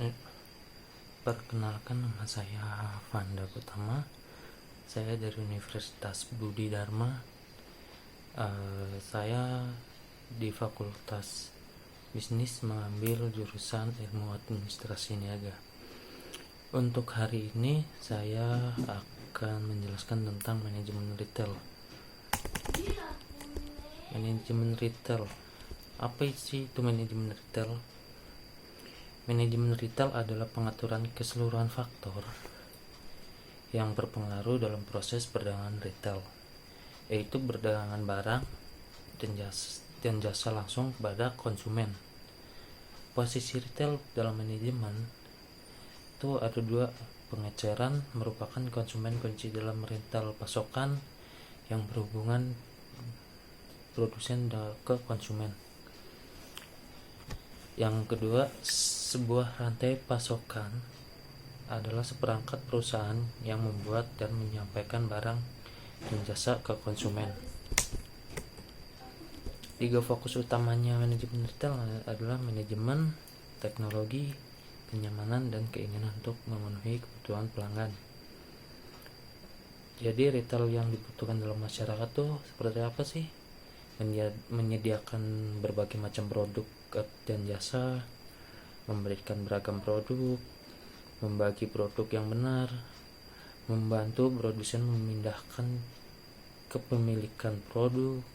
Eh, Perkenalkan, nama saya Vanda Gutama. Saya dari Universitas Budi Dharma. Saya di Fakultas Bisnis mengambil jurusan Ilmu Administrasi Niaga. Untuk hari ini saya akan menjelaskan tentang manajemen retail. Manajemen retail. Apa sih itu manajemen retail? Manajemen retail adalah pengaturan keseluruhan faktor yang berpengaruh dalam proses perdagangan retail, yaitu perdagangan barang dan jasa langsung kepada konsumen. Posisi retail dalam manajemen itu ada dua. Pengeceran merupakan konsumen kunci dalam retail pasokan yang berhubungan produsen ke konsumen. Yang kedua, sebuah rantai pasokan adalah seperangkat perusahaan yang membuat dan menyampaikan barang dan jasa ke konsumen. Tiga fokus utamanya manajemen retail adalah manajemen, teknologi, kenyamanan, dan keinginan untuk memenuhi kebutuhan pelanggan. Jadi retail yang dibutuhkan dalam masyarakat tuh seperti apa sih? Menyediakan berbagai macam produk dan jasa, memberikan beragam produk, membagi produk yang benar, membantu produsen memindahkan kepemilikan produk,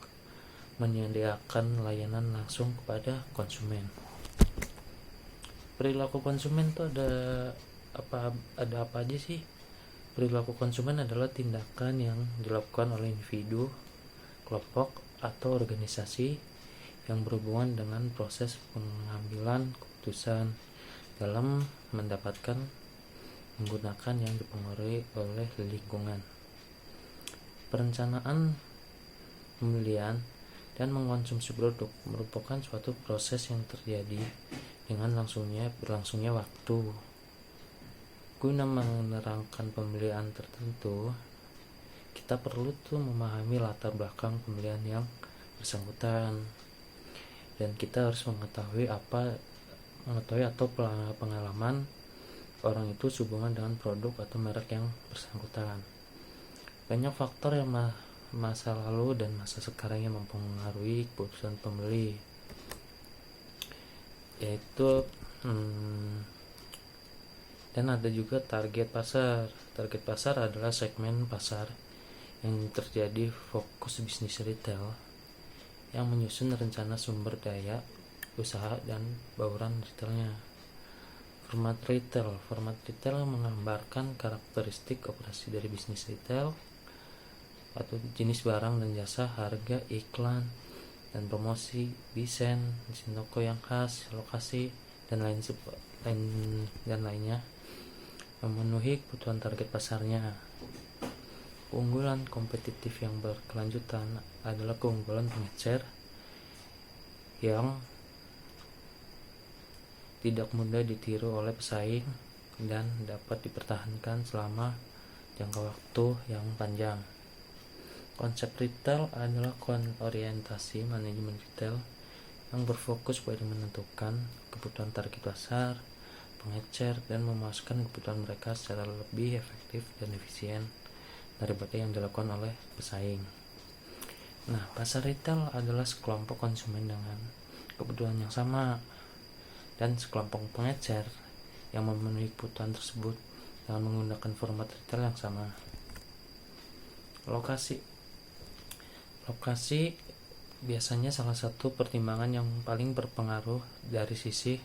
menyediakan layanan langsung kepada konsumen. Perilaku konsumen itu ada apa aja sih? Perilaku konsumen adalah tindakan yang dilakukan oleh individu, kelompok, atau organisasi yang berhubungan dengan proses pengambilan keputusan dalam menggunakan yang dipengaruhi oleh lingkungan. Perencanaan, pembelian, dan mengkonsumsi produk merupakan suatu proses yang terjadi dengan berlangsungnya waktu. Guna menerangkan pembelian tertentu, kita perlu memahami latar belakang pembelian yang bersangkutan, dan kita harus mengetahui atau pengalaman orang itu sehubungan dengan produk atau merek yang bersangkutan. Banyak faktor yang masa lalu dan masa sekarang yang mempengaruhi keputusan pembeli, yaitu dan ada juga target pasar. Target pasar adalah segmen pasar yang terjadi fokus bisnis retail yang menyusun rencana sumber daya usaha dan bauran retailnya. Format retail menggambarkan karakteristik operasi dari bisnis retail atau jenis barang dan jasa, harga, iklan, dan promosi, desain toko yang khas, lokasi, dan lainnya memenuhi kebutuhan target pasarnya. Keunggulan kompetitif yang berkelanjutan adalah keunggulan pengecer yang tidak mudah ditiru oleh pesaing dan dapat dipertahankan selama jangka waktu yang panjang. Konsep retail adalah orientasi manajemen retail yang berfokus pada menentukan kebutuhan target pasar, pengecer, dan memuaskan kebutuhan mereka secara lebih efektif dan efisien daripada yang dilakukan oleh pesaing. Nah, pasar retail adalah sekelompok konsumen dengan kebutuhan yang sama dan sekelompok pengecer yang memenuhi kebutuhan tersebut dengan menggunakan format retail yang sama. Lokasi biasanya salah satu pertimbangan yang paling berpengaruh dari sisi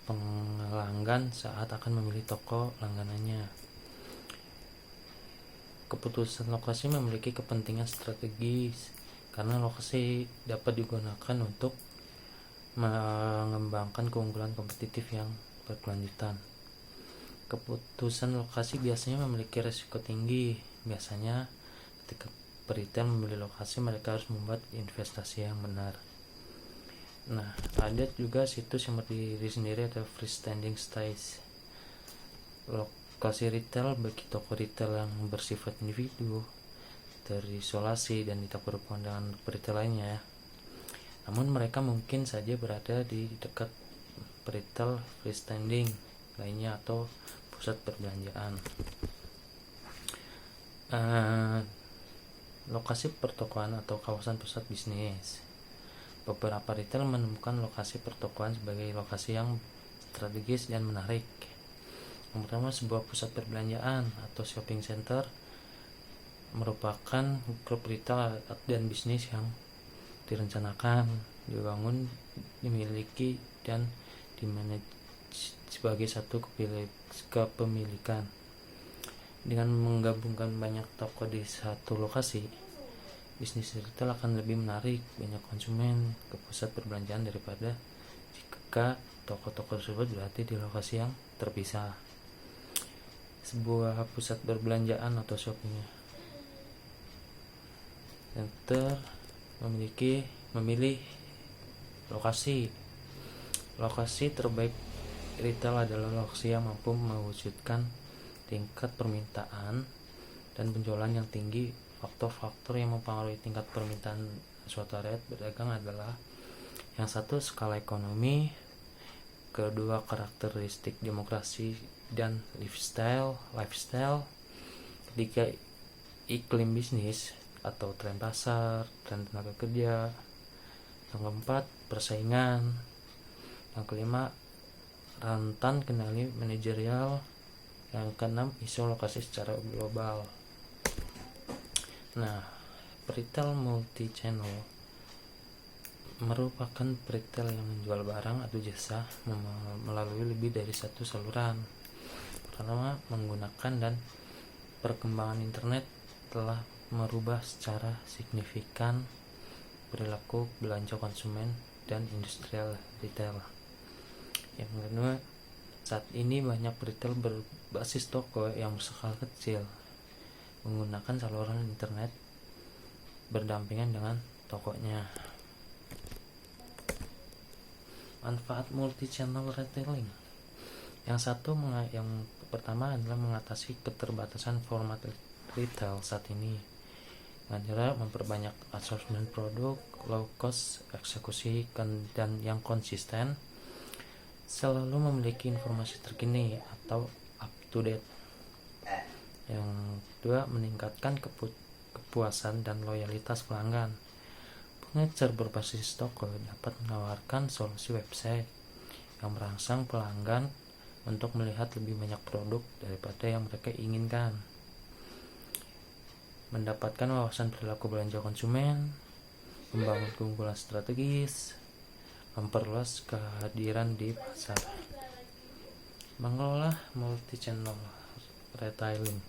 pelanggan saat akan memilih toko langganannya. Keputusan lokasi memiliki kepentingan strategis karena lokasi dapat digunakan untuk mengembangkan keunggulan kompetitif yang berkelanjutan. Keputusan lokasi biasanya memiliki risiko tinggi. Biasanya ketika retail memilih lokasi, mereka harus membuat investasi yang benar. Nah, ada juga situs yang berdiri sendiri atau freestanding sites. Lokasi retail bagi toko retail yang bersifat individu, terisolasi, dan tidak berhubungan dengan retail lainnya. Namun mereka mungkin saja berada di dekat retail freestanding lainnya atau pusat perbelanjaan. Lokasi pertokoan atau kawasan pusat bisnis. Beberapa retail menemukan lokasi pertokoan sebagai lokasi yang strategis dan menarik. Yang pertama, sebuah pusat perbelanjaan atau shopping center merupakan grup retail dan bisnis yang direncanakan, dibangun, dimiliki, dan dimanage sebagai satu kepemilikan. Dengan menggabungkan banyak toko di satu lokasi, bisnis retail akan lebih menarik banyak konsumen ke pusat perbelanjaan daripada jika toko-toko tersebut berada di lokasi yang terpisah. Sebuah pusat perbelanjaan atau shopping center memilih lokasi terbaik retail adalah lokasi yang mampu mewujudkan tingkat permintaan dan penjualan yang tinggi. Faktor-faktor yang mempengaruhi tingkat permintaan suatu area berdagang adalah yang satu, skala ekonomi, kedua, karakteristik demokrasi dan lifestyle, ketiga, iklim bisnis atau tren pasar, tren tenaga kerja, yang keempat, persaingan, yang kelima, rentan kendali manajerial, yang keenam, isu lokasi secara global. Nah, retail multi channel merupakan retail yang menjual barang atau jasa melalui lebih dari satu saluran. Pertama, menggunakan dan perkembangan internet telah merubah secara signifikan perilaku belanja konsumen dan industrial retail. Yang kedua, saat ini banyak retail berbasis toko yang berskala kecil menggunakan saluran internet berdampingan dengan tokonya. Manfaat multi-channel retailing. Yang pertama adalah mengatasi keterbatasan format retail saat ini dengan cara memperbanyak assortment produk, low cost, eksekusi dan yang konsisten, selalu memiliki informasi terkini atau up to date. Yang kedua, meningkatkan kepuasan dan loyalitas pelanggan. Pengecer berbasis toko dapat menawarkan solusi website yang merangsang pelanggan untuk melihat lebih banyak produk daripada yang mereka inginkan. Mendapatkan wawasan perilaku belanja konsumen, membangun keunggulan strategis, memperluas kehadiran di pasar. Mengelola multi-channel retailing.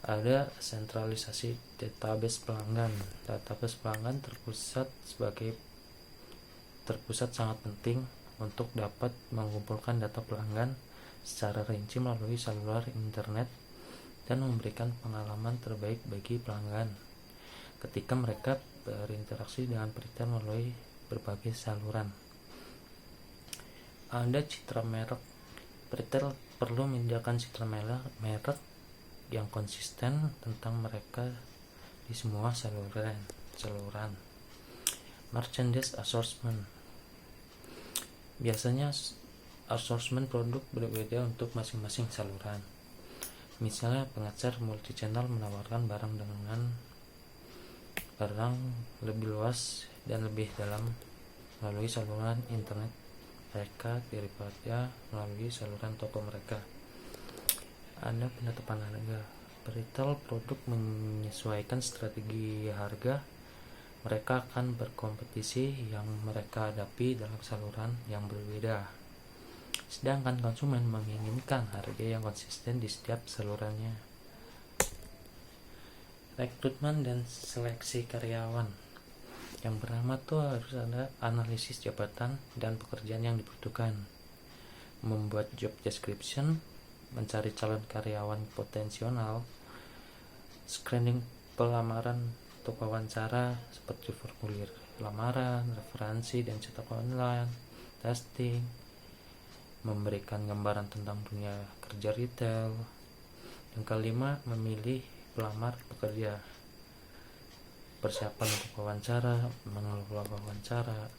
Ada sentralisasi database pelanggan. Database pelanggan terpusat sangat penting untuk dapat mengumpulkan data pelanggan secara rinci melalui saluran internet dan memberikan pengalaman terbaik bagi pelanggan ketika mereka berinteraksi dengan retail melalui berbagai saluran. Ada citra merek. Retail perlu menyediakan citra merek yang konsisten tentang mereka di semua saluran. Merchandise assortment. Biasanya assortment produk berbeda untuk masing-masing saluran. Misalnya, pengecer multi-channel menawarkan barang lebih luas dan lebih dalam melalui saluran internet mereka daripada melalui saluran toko mereka. Ada penetapan harga. Retail produk menyesuaikan strategi harga. Mereka akan berkompetisi yang mereka hadapi dalam saluran yang berbeda. Sedangkan konsumen menginginkan harga yang konsisten di setiap salurannya. Rekrutmen dan seleksi karyawan. Yang pertama tuh harus ada analisis jabatan dan pekerjaan yang dibutuhkan, membuat job description, mencari calon karyawan potensial, screening pelamaran untuk wawancara seperti formulir lamaran, referensi dan cetak online, testing, memberikan gambaran tentang dunia kerja retail. Yang kelima, memilih pelamar pekerja, persiapan untuk wawancara, mengelola wawancara,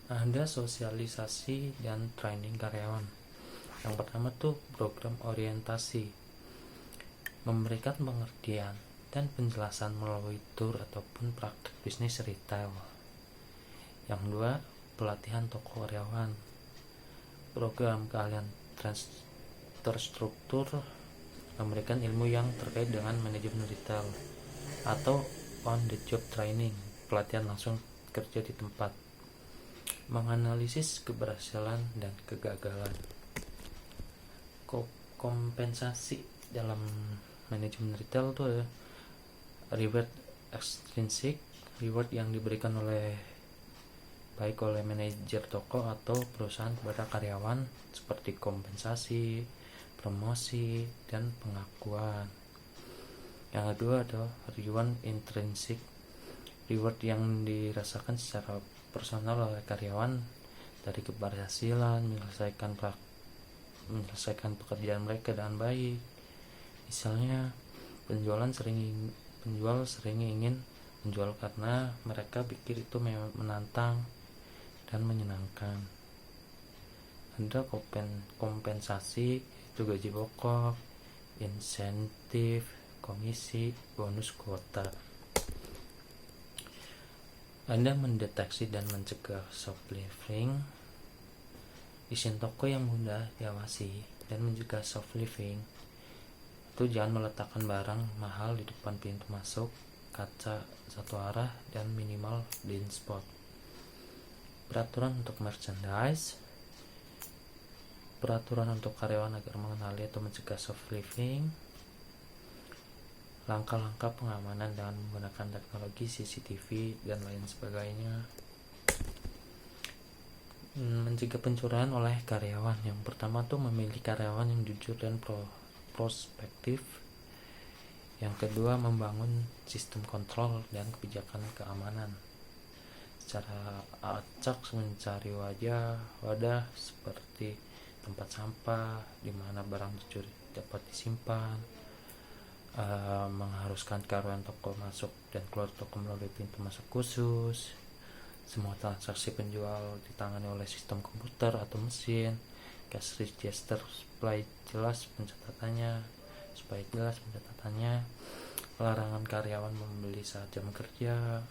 Ada sosialisasi dan training karyawan. Yang pertama tuh program orientasi, memberikan pengertian dan penjelasan melalui tour ataupun praktik bisnis retail. Yang kedua, pelatihan toko karyawan, program keahlian terstruktur, memberikan ilmu yang terkait dengan manajemen retail, atau on the job training, pelatihan langsung kerja di tempat, menganalisis keberhasilan dan kegagalan. Kompensasi dalam manajemen retail itu ada reward extrinsic, reward yang diberikan baik oleh manajer toko atau perusahaan kepada karyawan, seperti kompensasi, promosi, dan pengakuan. Yang kedua ada reward intrinsic, reward yang dirasakan secara personal oleh karyawan dari keberhasilan menyelesaikan pekerjaan mereka dengan baik. Misalnya penjual sering ingin menjual karena mereka pikir itu menantang dan menyenangkan. Ada kompensasi, itu gaji pokok, insentif, komisi, bonus, kuota. Anda mendeteksi dan mencegah shoplifting. Desain toko yang mudah diawasi dan mencegah shoplifting. Itu jangan meletakkan barang mahal di depan pintu masuk, kaca satu arah, dan minimal blind spot. Peraturan untuk merchandise, peraturan untuk karyawan agar mengenali atau mencegah shoplifting, langkah-langkah pengamanan dengan menggunakan teknologi CCTV dan lain sebagainya. Mencegah pencurian oleh karyawan. Yang pertama tuh memilih karyawan yang jujur dan prospektif. Yang kedua, membangun sistem kontrol dan kebijakan keamanan. Secara acak mencari wadah seperti tempat sampah di mana barang dicuri dapat disimpan, mengharuskan karyawan toko masuk dan keluar toko melalui pintu masuk khusus. Semua transaksi penjual ditangani oleh sistem komputer atau mesin. Cash register supaya jelas pencatatannya. Larangan karyawan membeli saat jam kerja.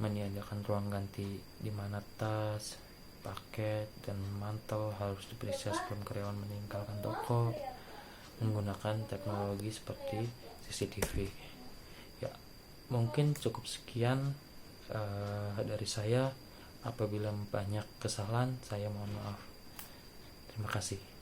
Menyediakan ruang ganti di mana tas, paket, dan mantel harus diperiksa sebelum karyawan meninggalkan toko. Menggunakan teknologi seperti CCTV. Ya, mungkin cukup sekian dari saya. Apabila banyak kesalahan, saya mohon maaf. Terima kasih.